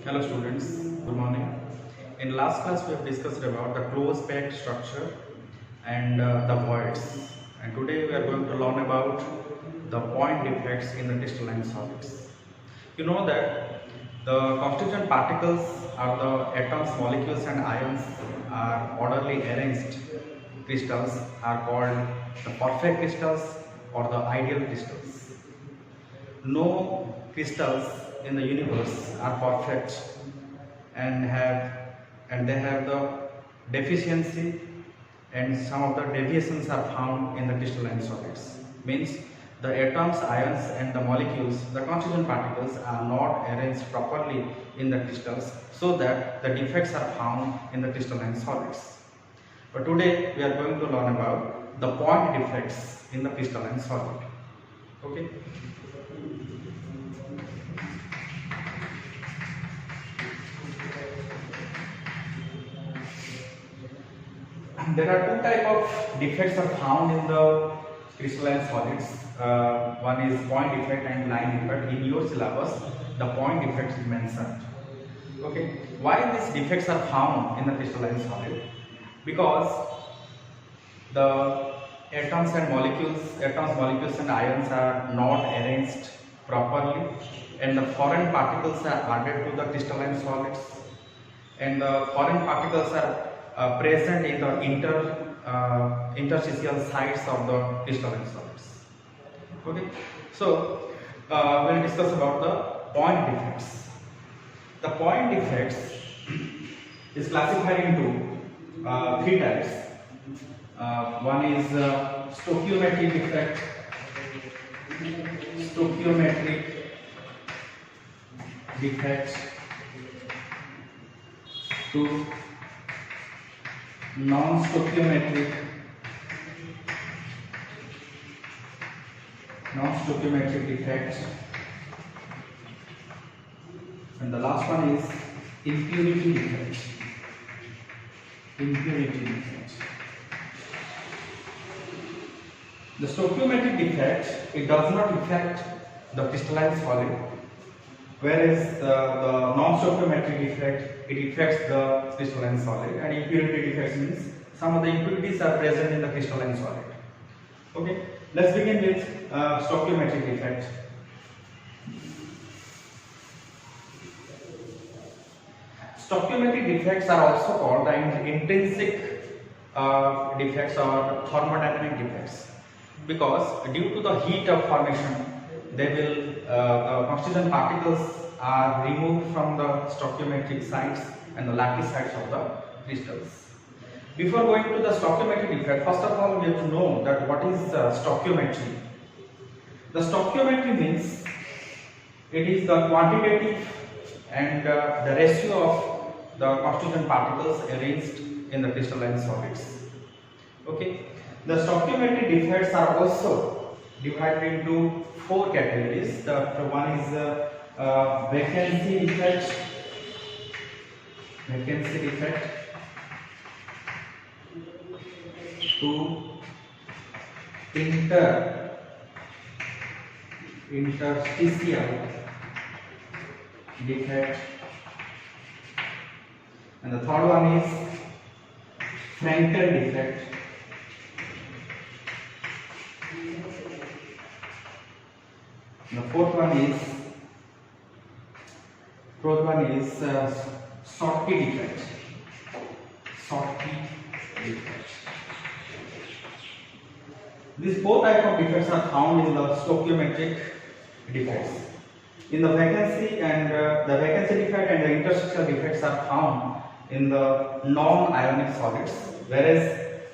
Hello students, good morning. In last class we have discussed about the closed packed structure and the voids, and today we are going to learn about the point defects in the crystalline solids. You know that the constituent particles are the atoms, molecules and ions are orderly arranged crystals are called the perfect crystals or the ideal crystals. No crystals in the universe are perfect and they have the deficiency, and some of the deviations are found in the crystalline solids. Means the atoms, ions and the molecules, the constituent particles are not arranged properly in the crystals, so that the defects are found in the crystalline solids. But today we are going to learn about the point defects in the crystalline solid. Okay. There are two types of defects are found in the crystalline solids. One is point defect and line defect. In your syllabus, the point defect is mentioned. Okay, why these defects are found in the crystalline solid? Because the atoms, molecules and ions are not arranged properly, and the foreign particles are added to the crystalline solids, and the foreign particles are present in the interstitial sites of the crystalline solids. Okay, so we'll discuss about the point defects. The point defects is classified into three types. One is stoichiometric defect, stoichiometric defect, two non-stoichiometric defect, and the last one is impurity defect. The stoichiometric defect, it does not affect the crystalline solid, whereas the non-stoichiometric defect, it affects the crystalline solid, and impurity defects means some of the impurities are present in the crystalline solid. Okay, let's begin with stoichiometric defect. Stoichiometric defects are also called the intrinsic defects or thermodynamic defects, because due to the heat of formation, they will constituent particles are removed from the stoichiometric sites and the lattice sites of the crystals. Before going to the stoichiometric defect, first of all we have to know that what is stoichiometry. The stoichiometry means it is the quantitative and the ratio of the constituent particles arranged in the crystalline solids. Okay, the stoichiometric defects are also divided into four categories. The one is vacancy defect, two interstitial defect, and the third one is Frankel defect, and the fourth one is Schottky defect. These four types of defects are found in the stoichiometric defects. In the vacancy and the vacancy defect and the interstitial defects are found in the non-ionic solids, whereas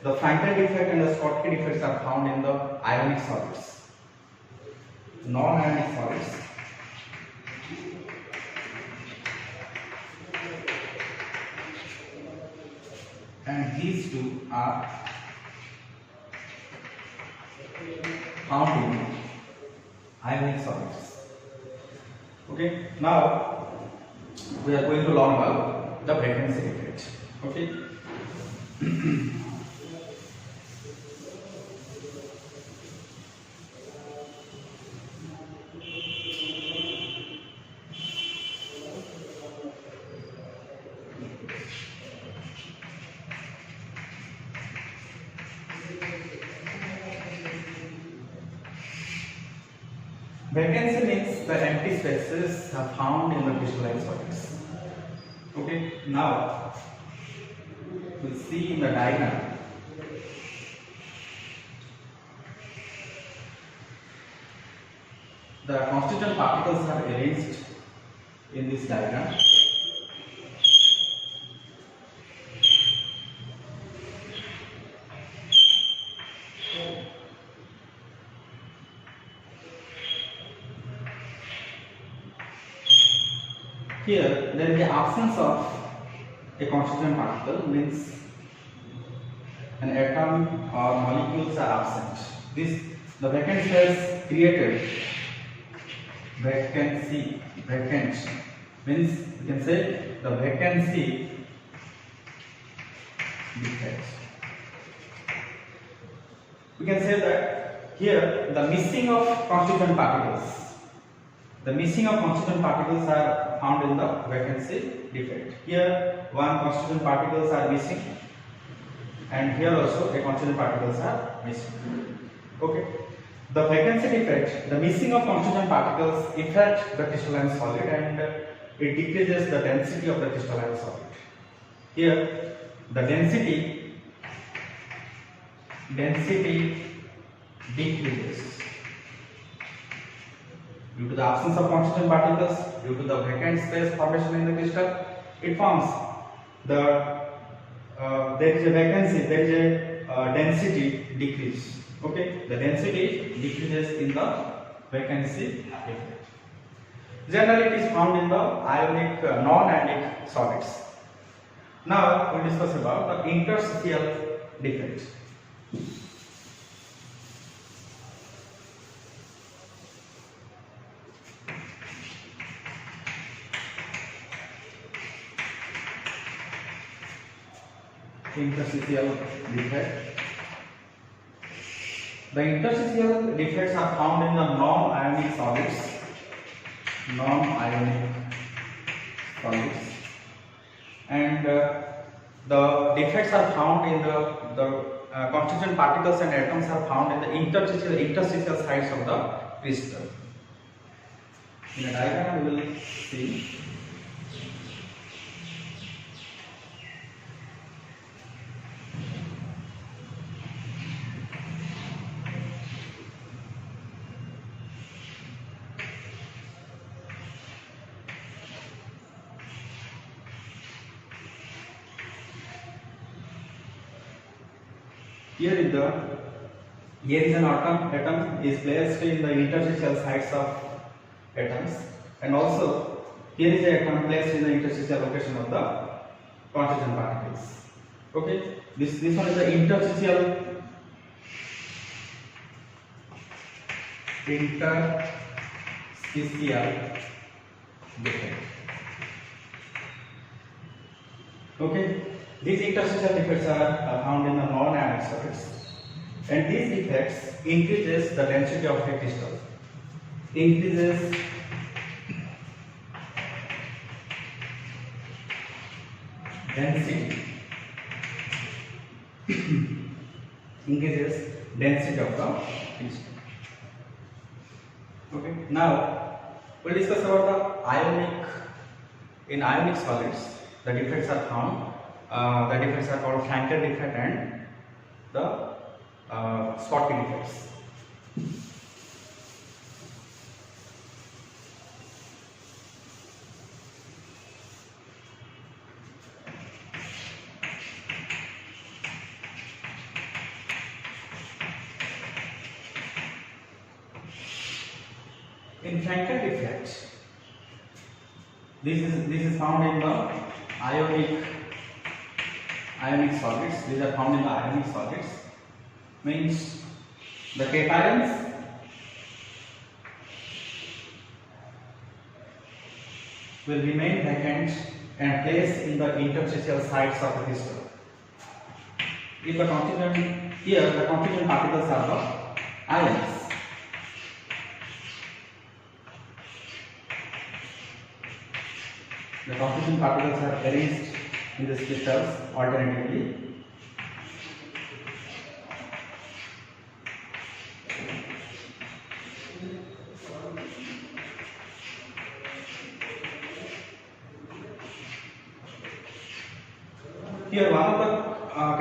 the Frankel defect and the Schottky defects are found in the ionic solids. Non-ionic solids. And these two are found in ionic solids. Okay, now we are going to learn about the vacancy defect. Okay. Vacancy means the empty spaces are found in the crystalline solids. Okay, now we'll see in the diagram. The constituent particles are arranged in this diagram. Here, there is the absence of a constituent particle, means an atom or molecules are absent. The vacant space created. Vacant means you can say the vacancy defect. We can say that here the missing of constituent particles. The missing of constituent particles are found in the vacancy defect. Here one constituent particles are missing, and here also a constituent particles are missing. Okay. The vacancy defect, the missing of constituent particles affect the crystalline solid and it decreases the density of the crystalline solid. Here the density decreases due to the absence of constituent particles, due to the vacant space formation in the crystal. It forms there is a vacancy, there is a density decrease. Okay, the density decreases in the vacancy effect. Generally, it is found in the ionic, non-ionic solids. Now, we will discuss about the interstitial defect. Interstitial defect. The interstitial defects are found in the non-ionic solids. And the defects are found in the constituent particles and atoms are found in the interstitial sides of the crystal. In a diagram, we will see. Here is an atom is placed in the interstitial sides of atoms, and also here is an atom placed in the interstitial location of the constituent particles. Okay, this one is the interstitial defect. Okay, these interstitial defects are found in the non-ionic solids, and these defects increases the density of a crystal. Increases density of the crystal. Okay, now we'll discuss about the ionic. In ionic solids, the defects are found. The defects are called flanker defect and the Schottky defects. In flanker defect, this is found in the ionic solids. These are found in the ionic solids. Means the cations will remain vacant and placed in the interstitial sides of the crystal. If the constituent particles are the ions. The constituent particles are arranged in these crystals alternatively. Here one of the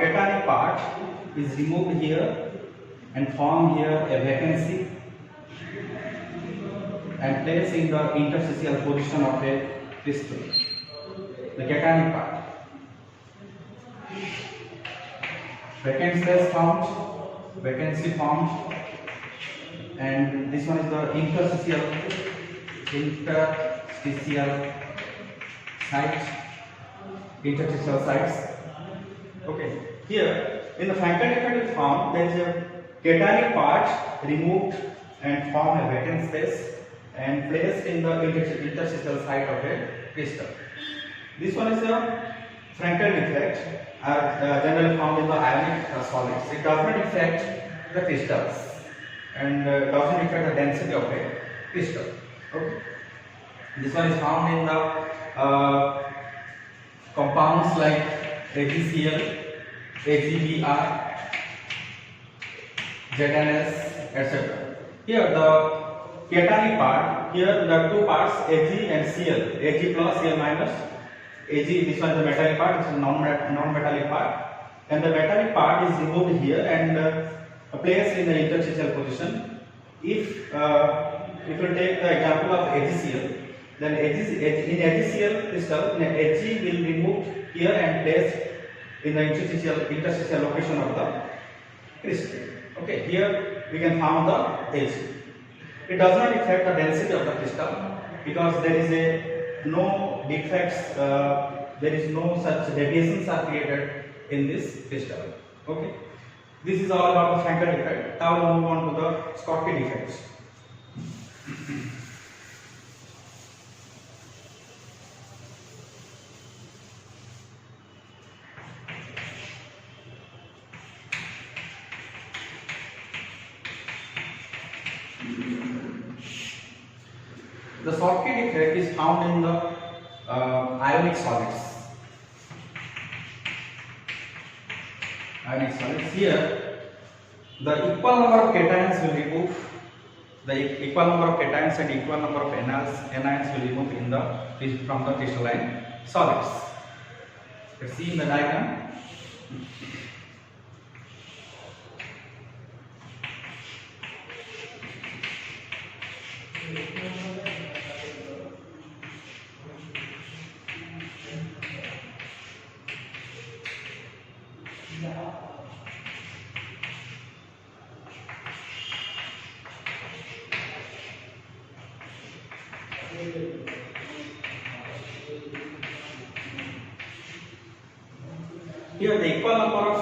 cationic part is removed here and form here a vacancy and place in the interstitial position of a crystal. The cationic part. Vacant space found, vacancy formed, and this one is the interstitial sites. Okay, here in the Frankel effect we found there is a cationic part removed and form a vacant space and placed in the interstitial site of a crystal. This one is a Frankel effect, generally found in the ionic solids. It does not affect the crystals and does not affect the density of a crystal. Okay. This one is found in the compounds like AgCl, AgBr, ZnS, etc. Here the cationic part, here the two parts Ag and Cl, Ag plus, Cl minus. Ag, this one is the metallic part, this is non-metallic part, and the metallic part is removed here and placed in the interstitial position. If you take the example of AgCl, then in AgCl crystal, Ag will remove here and placed in the interstitial location of the crystal. Okay, here we can find the Ag. It does not affect the density of the crystal because there is no defects, there is no such deviations are created in this crystal. Okay, this is all about the Frankel effect. Now we'll move on to the Schottky defects. The Schottky defect is found in the ionic solids. Here, the equal number of cations will remove. The equal number of cations and equal number of anions will remove from the crystalline solids. Let's see in the diagram. Here the equal number of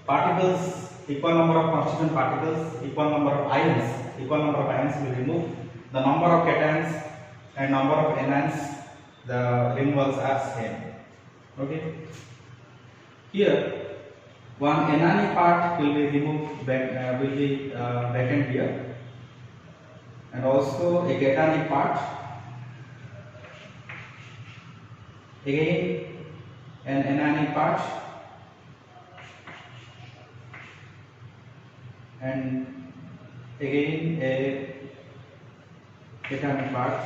particles, equal number of constituent particles, equal number of ions will remove. The number of cations and number of anions, the removals are same. Okay. Here one anionic part will be removed, vacant here, and also a cationic part. Again an anionic part and again a cationic part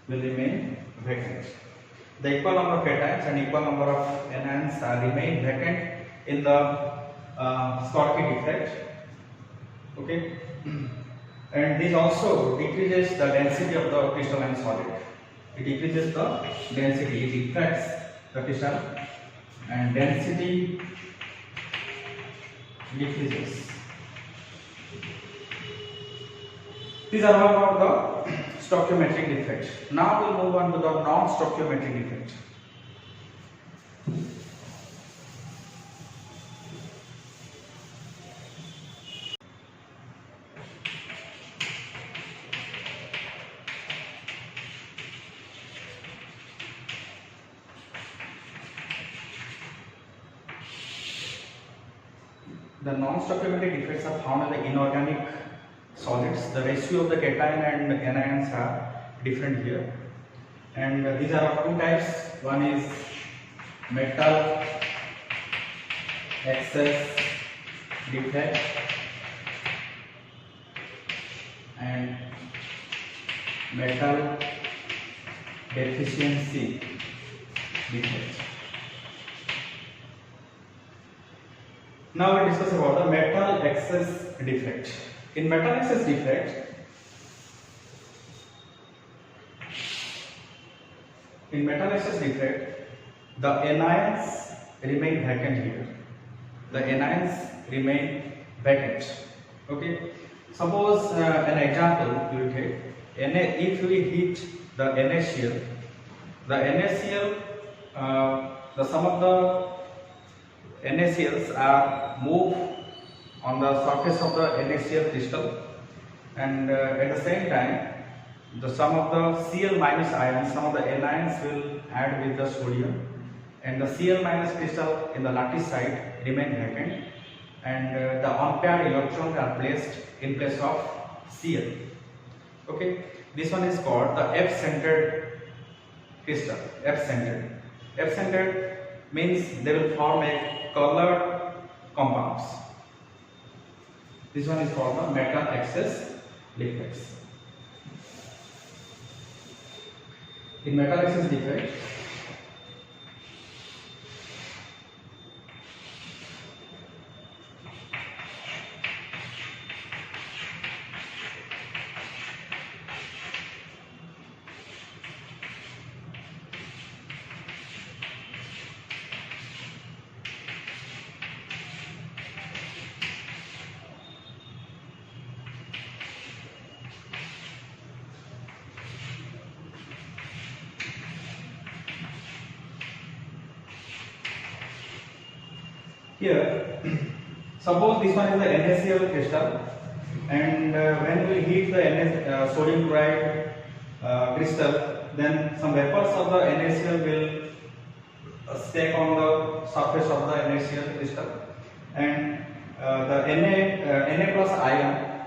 will remain vacant. The equal number of cations and equal number of anions remain vacant in the Schottky defect. Okay, and this also decreases the density of the crystalline solid. It decreases the density, it affects the crystal and density decreases. These are all about the stoichiometric defect. Now we'll move on to the non-stoichiometric defect. The non-stoichiometric defects are found in the inorganic solids. The ratio of the cation and anions are different here, and these are of two types. One is metal excess defect and metal deficiency defect. Now we discuss about the metal excess defect. In metal excess defect, the anions remain vacant here. The anions remain vacant. Okay. Suppose an example you will take. If we hit the NaCl, the some of the NaCls are moved on the surface of the NaCl crystal, and at the same time, some of the Cl minus ions, some of the anions will add with the sodium, and the Cl minus crystal in the lattice side remain vacant, and the unpaired electrons are placed in place of Cl. Okay, this one is called the F-centered crystal. F-centered means they will form a colored compounds. This one is called the metal excess defects. In metal excess defect, here, suppose this one is the NaCl crystal, and when we heat the sodium chloride crystal, then some vapors of the NaCl will stay on the surface of the NaCl crystal, and the Na plus ion,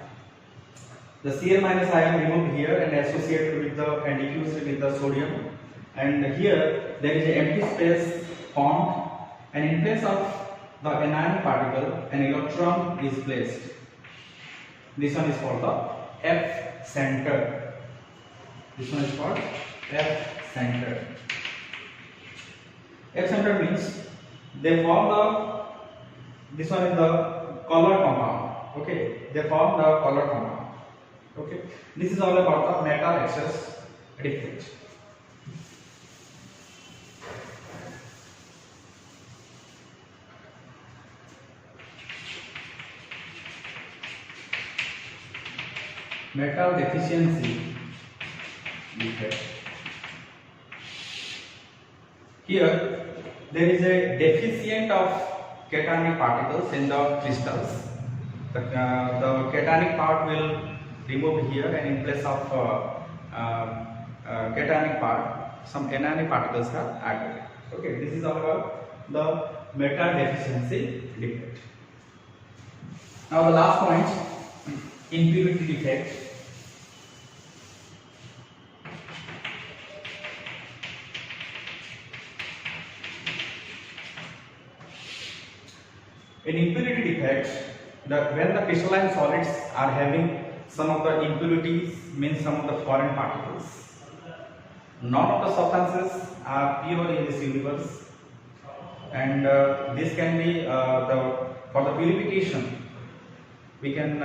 the Cl minus ion removed here and associated with and diffused with the sodium, and here there is an empty space formed, and in place of the anion particle, an electron is placed. This one is called the F-centered. This one is called F-centered. F-centered means they form this one is the color compound. Okay, they form the color compound. Okay, this is all about the metal excess defect. Metal deficiency defect. Here there is a deficient of cationic particles in the crystals. The cationic part will remove here, and in place of cationic part, some anionic particles are added. Okay, this is all about the metal deficiency defect. Now the last point, impurity defect. In impurity defect, when the crystalline solids are having some of the impurities, means some of the foreign particles. None of the substances are pure in this universe, and this can be for the purification. We can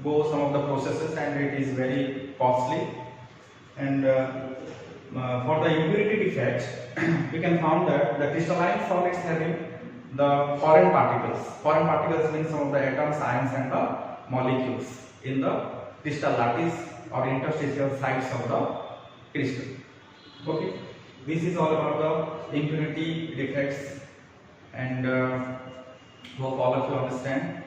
go some of the processes, and it is very costly. And for the impurity defect, we can find that the crystalline solids having the foreign particles. Foreign particles means some of the atoms, ions, and the molecules in the crystal lattice or interstitial sites of the crystal. Okay, this is all about the impurity defects, and hope all of you understand.